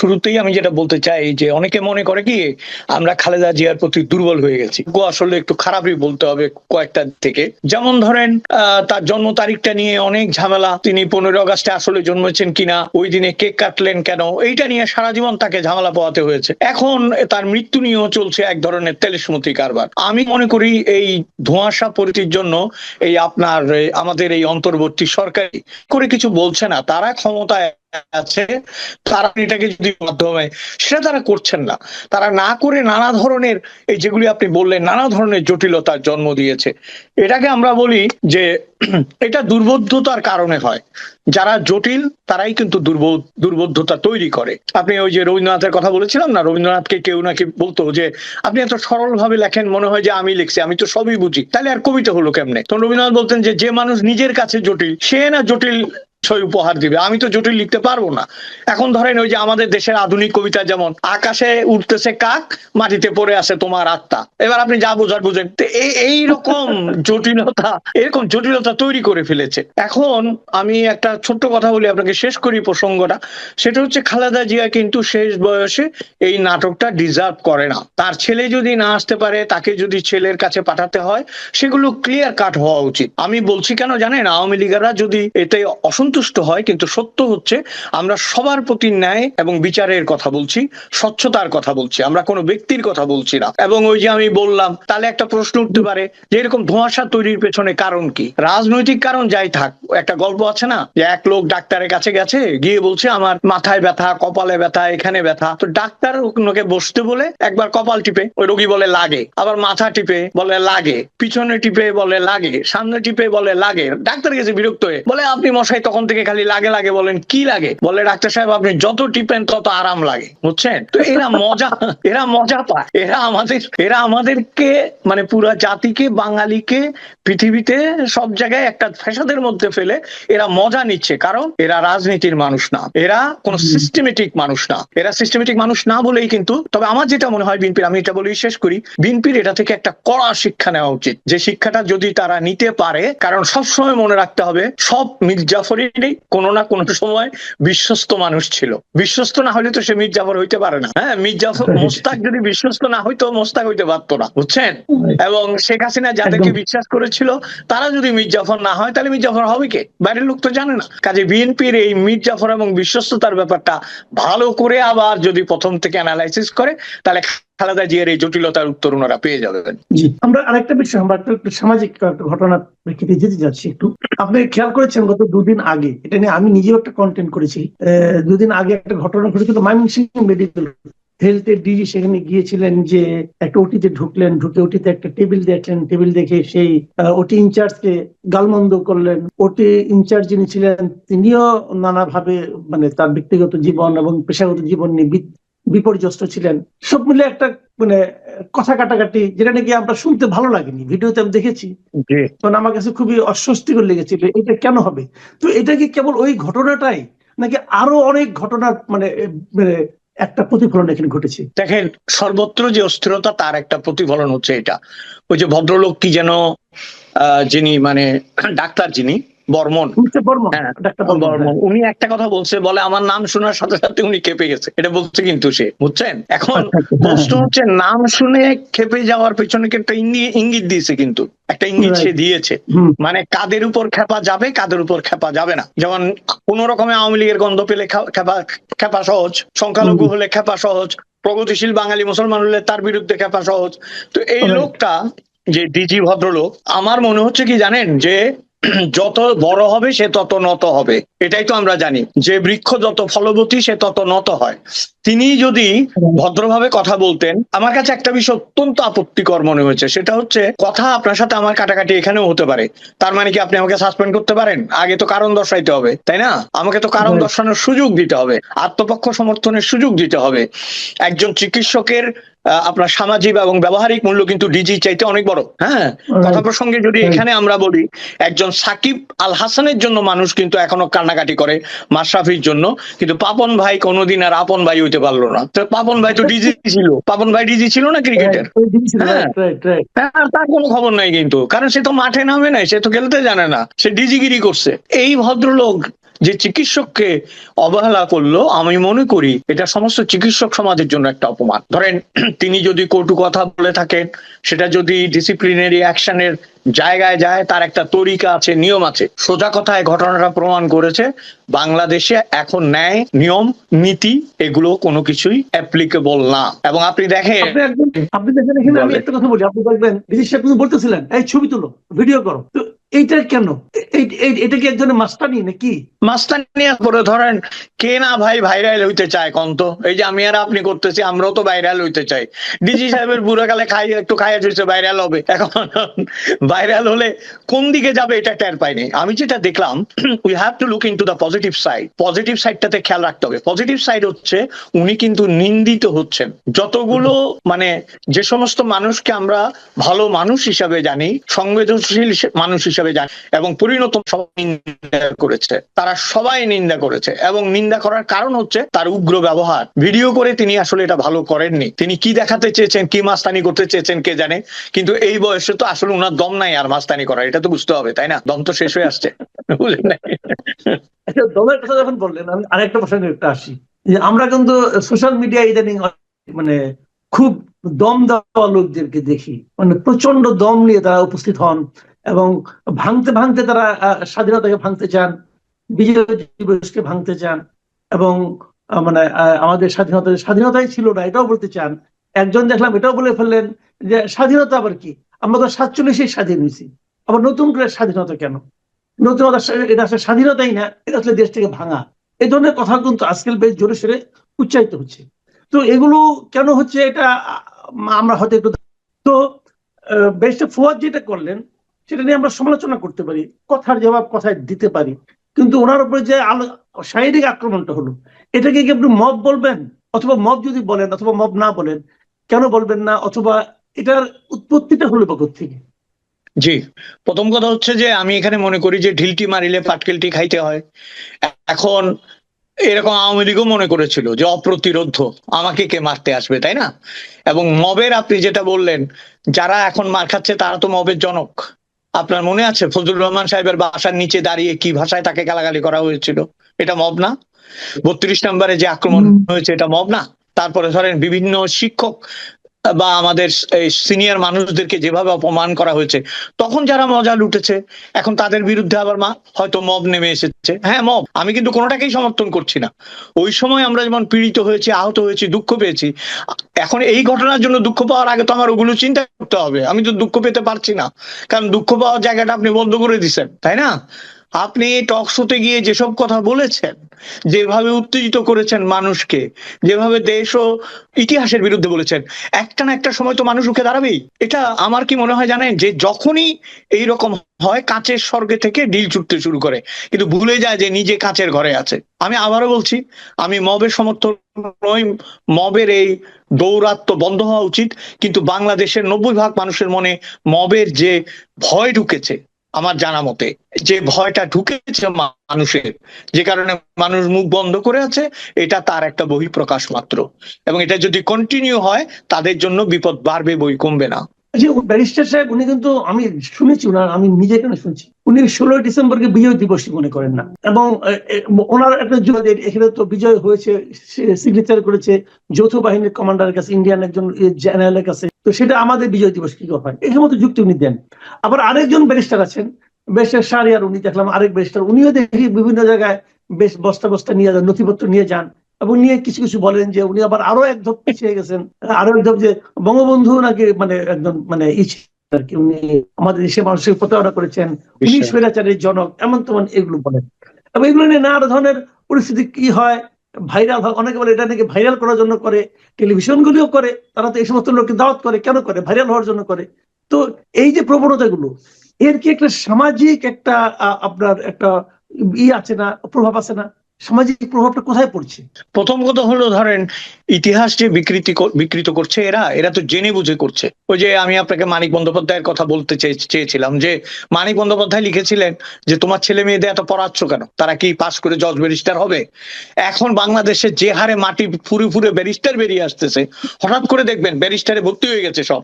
শুরুতেই আমি যেটা বলতে চাই যে অনেকে মনে করে কি আমরা খালেদা জিয়ার প্রতি দুর্বল হয়ে গেছি। আসলে একটু খারাপই বলতে হবে কয়েকটা থেকে। যেমন ধরেন তার জন্ম তারিখটা নিয়ে অনেক ঝামেলা। তিনি 15 আগস্টে আসলে জন্মেছেন কিনা, ওই দিনে কেক কাটলেন কেন, এইটা নিয়ে সারা জীবন তাকে ঝামেলা পোহাতে হয়েছে। এখন তার মৃত্যু নিয়েও চলছে এক ধরনের তেলেসমতি কারবার। আমি মনে করি এই ধোঁয়াশা পরিচির জন্য এই আপনার আমাদের এই অন্তর্বর্তী সরকারি করে কিছু বলছে না, তারা ক্ষমতায় আছে, তারা এটাকে যদি মাধ্যমে সেটা তারা করছেন না, তারা না করে নানা ধরনের এই যেগুলি আপনি বললেন নানা ধরনের জটিলতার জন্ম দিয়েছে। এটাকে আমরা বলি যে এটা দুর্বোধ্যতার কারণে হয়। যারা জটিল তারাই কিন্তু দুর্বোধ্যতা তৈরি করে। আপনি ওই যে রবীন্দ্রনাথের কথা বলেছিলাম না, রবীন্দ্রনাথকে কেউ নাকি বলতো যে আপনি এত সরল ভাবে লেখেন, মনে হয় যে আমি লিখছি, আমি তো সবই বুঝি, তাহলে আর কবিতা হলো কেমনে? তখন রবীন্দ্রনাথ বলতেন যে যে মানুষ নিজের কাছে জটিল সে না জটিল ছয় উপহার দিবে, আমি তো জটিল লিখতে পারবো না। এখন ধরেন ওই যে আমাদের দেশের আধুনিক কবিতা, যেমন আকাশে উঠতেছে কাক, মাটিতে পড়ে আছে তোমার আত্মা, এবার আপনি যা বোঝার বুঝেন। এই রকম জটিলতা, এরকম জটিলতা তৈরি করে ফেলেছে। এখন আমি একটা ছোট্ট কথা বলি, আপনাকে শেষ করি প্রসঙ্গটা। সেটা হচ্ছে খালেদা জিয়া কিন্তু শেষ বয়সে এই নাটকটা ডিজার্ভ করে না। তার ছেলে যদি না আসতে পারে, তাকে যদি ছেলের কাছে পাঠাতে হয়, সেগুলো ক্লিয়ার কাট হওয়া উচিত। আমি বলছি কেন জানেন, আওয়ামী লীগেরা যদি এতে অসন্তুষ্ট হয়, কিন্তু সত্য হচ্ছে আমরা সবার প্রতি ন্যায় এবং বিচারের কথা বলছি, স্বচ্ছতার কথা বলছি, আমরা কোনো ব্যক্তির কথা বলছি না। এবং ওই যে আমি বললাম, তাহলে একটা প্রশ্ন উঠতে পারে যে এরকম ধোঁয়াশা তৈরির পেছনে কারণ কি? রাজনৈতিক কারণ যাই থাক, একটা গল্প আছে না যে এক লোক ডাক্তারের কাছে গেছে, গিয়ে বলছে আমার মাথায় ব্যথা, কপালে ব্যথা, এখানে ব্যথা। তো ডাক্তার ওকে বসতে বলে একবার কপাল টিপে, ওই রোগী বলে লাগে, আবার মাথা টিপে বলে লাগে, পিছনে টিপে বলে লাগে, সামনে টিপে বলে লাগে। ডাক্তার গেছে বিরক্ত হয়ে, বলে আপনি মশাই তখন থেকে খালি লাগে লাগে বলেন, কি লাগে? বলে ডাক্তার সাহেব আপনি যত টিপেন তত আরাম লাগে। বুঝছেন? তো এরা মজা পায়, এরা আমাদেরকে মানে পুরা জাতিকে, বাঙালিকে পৃথিবীতে সব জায়গায় একটা ফ্যাসাদের মধ্যে ফেলে এরা মজা নিচ্ছে। কারণ এরা রাজনীতির মানুষ না, এরা কোন সিস্টেমেটিক মানুষ না। এরা সিস্টেমেটিক মানুষ না বলেই কিন্তু, তবে আমার যেটা মনে হয় বিএনপির, আমি এটা বলেই শেষ করি, বিএনপির এটা থেকে একটা কড়া শিক্ষা নেওয়া উচিত। যে শিক্ষাটা যদি তারা নিতে পারে, কারণ সবসময় মনে রাখতে হবে সব মীর জাফরেরই কোনো না কোনো সময় বিশ্বস্ত মানুষ ছিল। বিশ্বস্ত না হলে তো সে মীর জাফর হইতে পারে না। হ্যাঁ, মীর জাফর মোস্তাক যদি বিশ্বস্ত না হইতো, মোস্তাক হইতে পারতো না। বুঝছেন? এবং শেখ হাসিনা যাদেরকে বিশ্বাস করেছিল তারা যদি মীর জাফর না হয়, তাহলে মীর জাফর হবে কে? বাইরের লোক তো জানে না। কাজে বিএনপির এই মীর জাফর এবং বিশ্বস্ততার ব্যাপারটা ভালো করে আবার যদি প্রথম থেকে অ্যানালাইসিস করে, তাহলে খালেদা জিয়ার এই জটিলতার উত্তর ওনারা পেয়ে যাবেন। জি, আমরা আরেকটা বিষয়, আমরা একটু সামাজিক ঘটনার প্রেক্ষিতে যেতে যাচ্ছি একটু। আপনি খেয়াল করেছেন গত দুদিন আগে, এটা নিয়ে আমি নিজেও একটা কন্টেন্ট করেছি, দুদিন আগে একটা ঘটনা ঘটেছিল ময়মনসিংহ মেডিকেল হেলথের ডিজি সেখানে গিয়েছিলেন, যে একটা ওটিতে ঢুকলেন, ঢুকে ওটিতে একটা টেবিল দেখলেন, টেবিল দেখে সেই ওটি ইনচার্জকে গালমন্দ করলেন। ওটি ইনচার্জ যিনি ছিলেন তিনিও নানাভাবে মানে তার ব্যক্তিগত জীবন এবং পেশাগত জীবন নিয়ে বিপর্যস্ত ছিলেন। সব মিলে একটা মানে কথা কাটাকাটি, যেটা নাকি আমরা শুনতে ভালো লাগেনি, ভিডিওতে আমি দেখেছি, কারণ আমার কাছে খুবই অস্বস্তিকর লেগেছিল। এটা কেন হবে? তো এটা কি কেবল ওই ঘটনাটাই, নাকি আরো অনেক ঘটনার মানে একটা প্রতিফলন এখানে ঘটেছে? দেখেন, সর্বত্র যে অস্থিরতা তার একটা প্রতিফলন হচ্ছে এটা। ওই যে ভদ্রলোক কি যেন যিনি মানে ডাক্তার, যিনি বর্মন, উনি একটা কথা বলছে, বলে আমার নাম শোনার সাথে সাথে উনি কেঁপে গেছে। এটা বলছে কিন্তু সে, বুঝছেন? এখন প্রশ্ন হচ্ছে নাম শুনে খেপে যাওয়ার পেছনে একটা ইঙ্গিত দিয়েছে, কিন্তু একটা ইঙ্গিত সে দিয়েছে, মানে কাদের উপর খেপা যাবে, কাদের উপর খেপা যাবে না। যেমন কোন রকমের আওয়ামী লীগের গন্ধ পেলে খেপা সহজ, সংখ্যালঘু হলে খেপা সহজ, প্রগতিশীল বাঙালি মুসলমান হলে তার বিরুদ্ধে খেপা সহজ। তো এই লোকটা যে ডিজি ভদ্রলোক, আমার মনে হচ্ছে কি জানেন, যে যত বড় হবে সে তত নত হবে। এটাই তো আমরা জানি যে বৃক্ষ যত ফলবতী সে তত নত হয়। তিনি যদি ভদ্রভাবে কথা বলতেন, আমার কাছে একটা বিষয় অত্যন্ত আপত্তিকর মনে হয়েছে, সেটা হচ্ছে কথা আপনার সাথে আমার কাটাকাটি এখানেও হতে পারে, তার মানে কি আপনি আমাকে সাসপেন্ড করতে পারেন? আগে তো কারণ দর্শাইতে হবে, তাই না? আমাকে তো কারণ দর্শানোর সুযোগ দিতে হবে, আত্মপক্ষ সমর্থনের সুযোগ দিতে হবে। একজন চিকিৎসকের আপনার সামাজিক এবং ব্যবহারিক মূল্য কিন্তু ডিজি চাইতে অনেক বড়। হ্যাঁ, কথা প্রসঙ্গে যদি এখানে আমরা বলি, একজন সাকিব আল হাসানের জন্য মানুষ কিন্তু এখনো কান্নাকাটি করে, মাশরাফির জন্য, কিন্তু পাপন ভাই কোনোদিন আর আপন ভাই হইতে পারলো না। তো পাপন ভাই তো ডিজি ছিল, পাপন ভাই ডিজি ছিল না ক্রিকেটের? তার কোনো খবর নাই কিন্তু, কারণ সে তো মাঠে নামে নাই, সে তো খেলতে জানে না, সে ডিজিগিরি করছে। এই ভদ্রলোক যে চিকিৎসককে অবহেলা করলো, আমি মনে করি এটা সমস্ত চিকিৎসক সমাজের জন্য একটা অপমান। ধরেন তিনি যদি কটু কথা বলে থাকেন, সেটা যদি ডিসিপ্লিনারি অ্যাকশনের জায়গায় যায়, তার একটা তরিকা আছে, নিয়ম আছে। সোজা কথায় ঘটনাটা প্রমাণ করেছে বাংলাদেশে এখন ন্যায়, নিয়ম, নীতি এগুলো কোনো কিছুই অ্যাপ্লিকেবল না। এবং আপনি দেখেন, আপনি দেখেন এখানে আমি একটা কথা বলি, আপনি দেখবেন বিদেশ সাহেব বলতেছিলেন এই ছবি তুলো, ভিডিও করো, তো এইটা কেন? এটা কি একজনের মাস্টানি নাকি? মাস্তানি করে ধরেন কে না ভাই ভাইরাল হইতে চায় কন্ত? এই যে আমি আর আপনি করতেছি, আমরাও তো ভাইরাল হইতে চাই। ডিজি সাহেবের বুড়ো কালে একটু খাইয়া চলছে, ভাইরাল হবে। এখন ভাইরাল হলে কোন দিকে যাবে এটা টের পাইনি। আমি যেটা দেখলাম, we have to look into the positive side. Positive সাইডটাতে খেয়াল রাখতে হবে। পজিটিভ সাইড হচ্ছে উনি কিন্তু নিন্দিত হচ্ছেন। যতগুলো মানে যে সমস্ত মানুষকে আমরা ভালো মানুষ হিসাবে জানি, সংবেদনশীল মানুষ হিসাবে জানি এবং পরিণত করেছে, তারা সবাই নিন্দা করেছে। এবং নিন্দা করার কারণ হচ্ছে তার উগ্র ব্যবহার। ভিডিও করে তিনি আসলে এটা ভালো করেননি। তিনি কি দেখাতে চেয়েছেন, কি মাস্তানি করতে চেয়েছেন কে জানে, কিন্তু এই বয়সে তো আসলে উনার দম নাই আর মাস্তানি করার, এটা তো বুঝতে হবে, তাই না? দম তো শেষ হয়ে আসছে, বুঝলেন না? দলের কথা যখন বললেন, আমি আরেকটা প্রসঙ্গে একটা আসি, যে আমরা কিন্তু সোশ্যাল মিডিয়া ইদানিং মানে খুব দম দেওয়া লোকদেরকে দেখি, মানে প্রচন্ড দম নিয়ে তারা উপস্থিত হন এবং ভাঙতে ভাঙতে তারা স্বাধীনতাকে ভাঙতে চান, বিজয় দিবসকে ভাঙতে চান এবং মানে আমাদের স্বাধীনতাই ছিল না এটাও বলতে চান। একজন দেখলাম এটাও বলে ফেললেন যে স্বাধীনতা আবার কি, আমরা তো 47-এই স্বাধীন হয়েছি, আবার নতুন করে স্বাধীনতা কেন? নতুনতা এটা আসলে স্বাধীনতাই না, এটা আসলে দেশ থেকে ভাঙা। এই ধরনের কথা কিন্তু আজকাল বেশ জোরে সোরে উচ্চারিত হচ্ছে। তো এগুলো কেন হচ্ছে এটা আমরা হয়তো একটু, তো ব্যারিস্টার ফুয়াদ যেটা করলেন সেটা নিয়ে আমরা সমালোচনা করতে পারি, কথার জবাব কথায় দিতে পারি, কিন্তু ওনার উপরে যে শারীরিক আক্রমণটা হলো, এটাকে কি আপনি মব বলবেন? অথবা মব যদি বলেন অথবা মব না বলেন, কেন বলবেন না? অথবা এটার উৎপত্তিটা হলো বা কোত্থেকে? জি, প্রথম কথা হচ্ছে যে আমি এখানে মনে করি যে ঢিলটি মারিলে পাটকেলটি খাইতে হয়। এখন এরকম আওয়ামী লীগও মনে করেছিল যে অপ্রতিরোধ্য, আমাকে কে মারতে আসবে, তাই না? এবং মবের আপনি যেটা বললেন, যারা এখন মার খাচ্ছে তারা তো মবের জনক। আপনার মনে আছে ফজলুর রহমান সাহেবের বাসার নিচে দাঁড়িয়ে কি ভাষায় তাকে গালাগালি করা হয়েছিল? এটা মব না? 32 নম্বরে যে আক্রমণ হয়েছে এটা মব না? তারপরে ধরেন বিভিন্ন শিক্ষক বা আমাদের সিনিয়র মানুষদেরকে যেভাবে অপমান করা হয়েছে, তখন যারা মজা লুটেছে এখন তাদের বিরুদ্ধে আবার হয়তো মব নেমে এসেছে। হ্যাঁ মব, আমি কিন্তু কোনোটাকেই সমর্থন করছি না। ওই সময় আমরা যেমন পীড়িত হয়েছি, আহত হয়েছি, দুঃখ পেয়েছি, এখন এই ঘটনার জন্য দুঃখ পাওয়ার আগে তো আমার ওগুলো চিন্তা করতে হবে। আমি তো দুঃখ পেতে পারছি না, কারণ দুঃখ পাওয়ার জায়গাটা আপনি বন্ধ করে দিচ্ছেন, তাই না? আপনি টক শোতে গিয়ে যেসব কথা বলেছেন, যেভাবে উত্তেজিত করেছেন মানুষকে, যেভাবে দেশ ও ইতিহাসের বিরুদ্ধে বলেছেন, একটা না একটা সময় তো মানুষ রুখে দাঁড়াবেই। এটা আমার কি মনে হয় জানেন, যে যখনই এইরকম হয় কাঁচের স্বর্গে থেকে ঢিল ছুটতে শুরু করে, কিন্তু ভুলে যায় যে নিজে কাঁচের ঘরে আছে। আমি আবারও বলছি, আমি মবের সমর্থক নই। মবের এই দৌরাত্ম বন্ধ হওয়া উচিত, কিন্তু বাংলাদেশের 90% মানুষের মনে মবের যে ভয় ঢুকেছে, আমার জানা মতে যে ভয়টা ঢুকেছে মানুষের, যে কারণে মানুষ মুখ বন্ধ করে আছে, এটা তার একটা বহিঃপ্রকাশ মাত্র। এবং এটা যদি কন্টিনিউ হয় তাদের জন্য বিপদ বাড়বে, বই কমবে না। যে ব্যারিস্টার সাহেব উনি কিন্তু, আমি শুনেছি আমি নিজে এখানে শুনছি, উনি 16 ডিসেম্বরকে বিজয় দিবস মনে করেন না। এবং ওনার একটা এখানে তো বিজয় হয়েছে, সিগনেচার করেছে যৌথ বাহিনীর কমান্ডারের কাছে, ইন্ডিয়ান একজন জেনারেলের কাছে, তো সেটা আমাদের বিজয় দিবস কি হয়, এই সমস্ত যুক্তি উনি দেন। আবার আরেকজন ব্যারিস্টার আছেন, ব্যারিস্টার শাহরিয়ার, উনি দেখলাম আরেক ব্যারিস্টার, উনিও দেখি বিভিন্ন জায়গায় বেশ বস্তা বস্তা নিয়ে যান, নথিপত্র নিয়ে যান এবং নিয়ে কিছু কিছু বলেন যে উনি আবার আরো এক ধাপ পিছিয়ে গেছেন, আরো এক ধাপ, যে বঙ্গবন্ধু নাকি মানে একদম মানে আর কি, উনি আমাদের দেশের মানুষের প্রতারণা করেছেন, উনি স্বৈরাচারের জনক, এমন তেমন এগুলো বলেন। এবং এগুলো নিয়ে নানা ধরনের পরিস্থিতি কি হয়, ভাইরাল হয়, অনেকে বলে এটা নাকি ভাইরাল করার জন্য করে, টেলিভিশন গুলিও করে, তারা তো এই সমস্ত লোককে দাওয়াত করে, কেন করে? ভাইরাল হওয়ার জন্য করে। তো এই যে প্রবণতাগুলো, এর কি একটা সামাজিক একটা আপনার একটা আছে না, প্রভাব আছে না? সামাজিক প্রভাবটা কোথায় পড়ছে? প্রথম কথা হলো ধরেন ইতিহাস যে বিকৃত করছে এরা তো জেনে বুঝে করছে। ওই যে আমি আপনাকে মানিক বন্দ্যোপাধ্যায়ের কথা বলতে চেয়েছিলাম যে মানিক বন্দ্যোপাধ্যায় লিখেছিলেন যে তোমার ছেলে মেয়েদের এত পড়াচ্ছ কেন, তারা কি পাশ করে জজ ব্যারিস্টার হবে? এখন বাংলাদেশে যে হারে মাটি ফুরে ফুরে ব্যারিস্টার বেরিয়ে আসতেছে, হঠাৎ করে দেখবেন ব্যারিস্টারে ভর্তি হয়ে গেছে সব।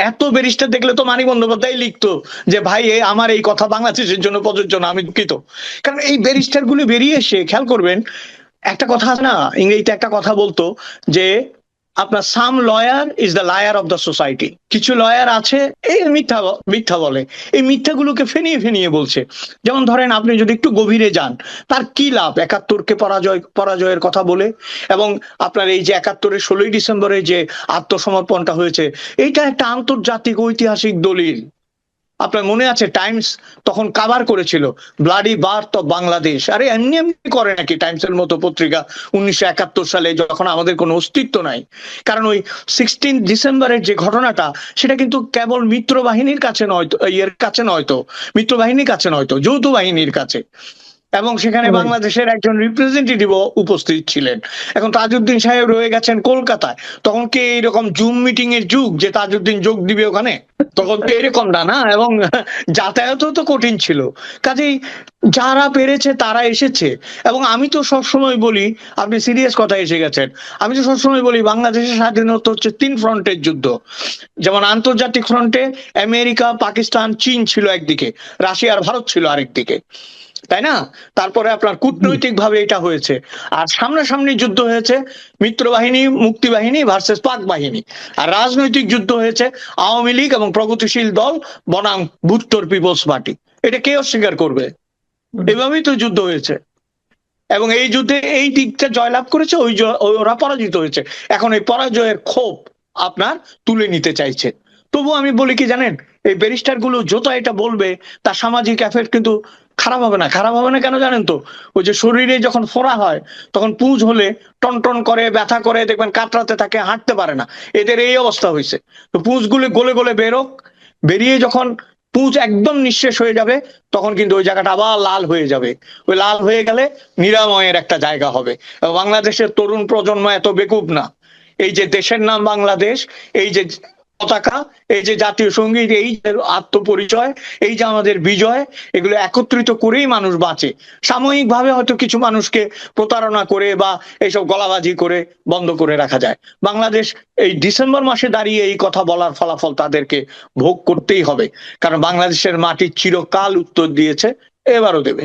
এত ব্যারিস্টার দেখলে তো মানিক বন্দ্যোপাধ্যায় লিখতো যে ভাই আমার এই কথা বাংলাদেশের জন্য প্রযোজ্য না, আমি দুঃখিত। কারণ এই ব্যারিস্টার গুলো বেরিয়ে এসে খেয়াল করবেন, একটা কথা আছে না, ইংরেজিতে একটা কথা বলতো যে আপনার some lawyer is the liar of the society. কিছু লয়ার আছে এই মিথ্যা বলে, এই মিথ্যাগুলোকে ফেনিয়ে ফেনিয়ে বলছে। যেমন ধরেন আপনি যদি একটু গভীরে যান, তার কি লাভ ৭১কে পরাজয়ের কথা বলে, এবং আপনার এই যে ৭১-এর ১৬ই ডিসেম্বরে যে আত্মসমর্পণটা হয়েছে, এইটা একটা আন্তর্জাতিক ঐতিহাসিক দলিল। আপনার মনে আছে টাইমস তখন কাভার করেছিল ব্লাডি বার্থ অফ বাংলাদেশ। আরে এমনি এমনি করে নাকি টাইমসের মতো পত্রিকা ১৯৭১ সালে, যখন আমাদের কোনো অস্তিত্ব নাই? কারণ ওই 16 ডিসেম্বরের যে ঘটনাটা, সেটা কিন্তু কেবল মিত্র বাহিনীর কাছে নয় তো, মিত্র বাহিনীর কাছে নয় তো, যৌথ বাহিনীর কাছে। এবং সেখানে বাংলাদেশের একজন রিপ্রেজেন্টেটিভ উপস্থিত ছিলেন। এখন তাজউদ্দিন সাহেব রয়ে গেছেন কলকাতায়। তখন কি এইরকম জুম মিটিং এর যুগ যে তাজউদ্দিন যোগ দিবে ওখানে? তখন তো এরকম না, এবং যাতায়াতও তো কঠিন ছিল। কাজেই যারা পেরেছে তারা এসেছে। এবং আমি তো সবসময় বলি, আপনি সিরিয়াস কথা এসে গেছেন, আমি তো সবসময় বলি বাংলাদেশের স্বাধীনতা হচ্ছে ৩ ফ্রন্টের যুদ্ধ। যেমন আন্তর্জাতিক ফ্রন্টে আমেরিকা, পাকিস্তান, চীন ছিল একদিকে, রাশিয়া আর ভারত ছিল আরেকদিকে, তাই না? তারপরে আপনার কূটনৈতিক ভাবে এটা হয়েছে। আর সামনাসামনি যুদ্ধ হয়েছে মিত্র বাহিনী, মুক্তি বাহিনী ভার্সেস পাক বাহিনী। আর রাজনৈতিক যুদ্ধ হয়েছে আওয়ামী লীগ এবং প্রগতিশীল দল বনাম ভুট্টোর পিপলস পার্টি। এটা কে অস্বীকার করবে? এভাবেই তো যুদ্ধ হয়েছে। এবং এই যুদ্ধে এই দিকটা জয়লাভ করেছে, ওরা পরাজিত হয়েছে। এখন এই পরাজয়ের ক্ষোভ আপনার তুলে নিতে চাইছে। তবু আমি বলি কি জানেন, এই ব্যারিস্টার গুলো যত এটা বলবে, তার সামাজিক এফেক্ট কিন্তু খারাপ হবে না। খারাপ হবে না কেন জানেন তো? ওই যে শরীরে যখন ফোড়া হয়, তখন পুঁজ হলে টনটন করে, ব্যথা করে, দেখবেন কাতরাতে থাকে, হাঁটতে পারে না। এদের এই অবস্থা হয়েছে। তো পুঁজগুলো গলে গলে বেরোক, বেরিয়ে যখন পুঁজ একদম নিঃশেষ হয়ে যাবে, তখন কিন্তু ওই জায়গাটা আবার লাল হয়ে যাবে। ওই লাল হয়ে গেলে নিরাময়ের একটা জায়গা হবে। বাংলাদেশের তরুণ প্রজন্ম এত বেকুব না। এই যে দেশের নাম বাংলাদেশ, এই যে পতাকা, এই যে জাতীয় সঙ্গীত, এই যে আত্মপরিচয়, এই যে আমাদের বিজয়, এগুলো একত্রিত করেই মানুষ বাঁচে। সাময়িক ভাবে হয়তো কিছু মানুষকে প্রতারণা করে বা এইসব গলাবাজি করে বন্ধ করে রাখা যায়। বাংলাদেশ এই ডিসেম্বর মাসে দাঁড়িয়ে এই কথা বলার ফলাফল তাদেরকে ভোগ করতেই হবে। কারণ বাংলাদেশের মাটি চিরকাল উত্তর দিয়েছে, এবারও দেবে।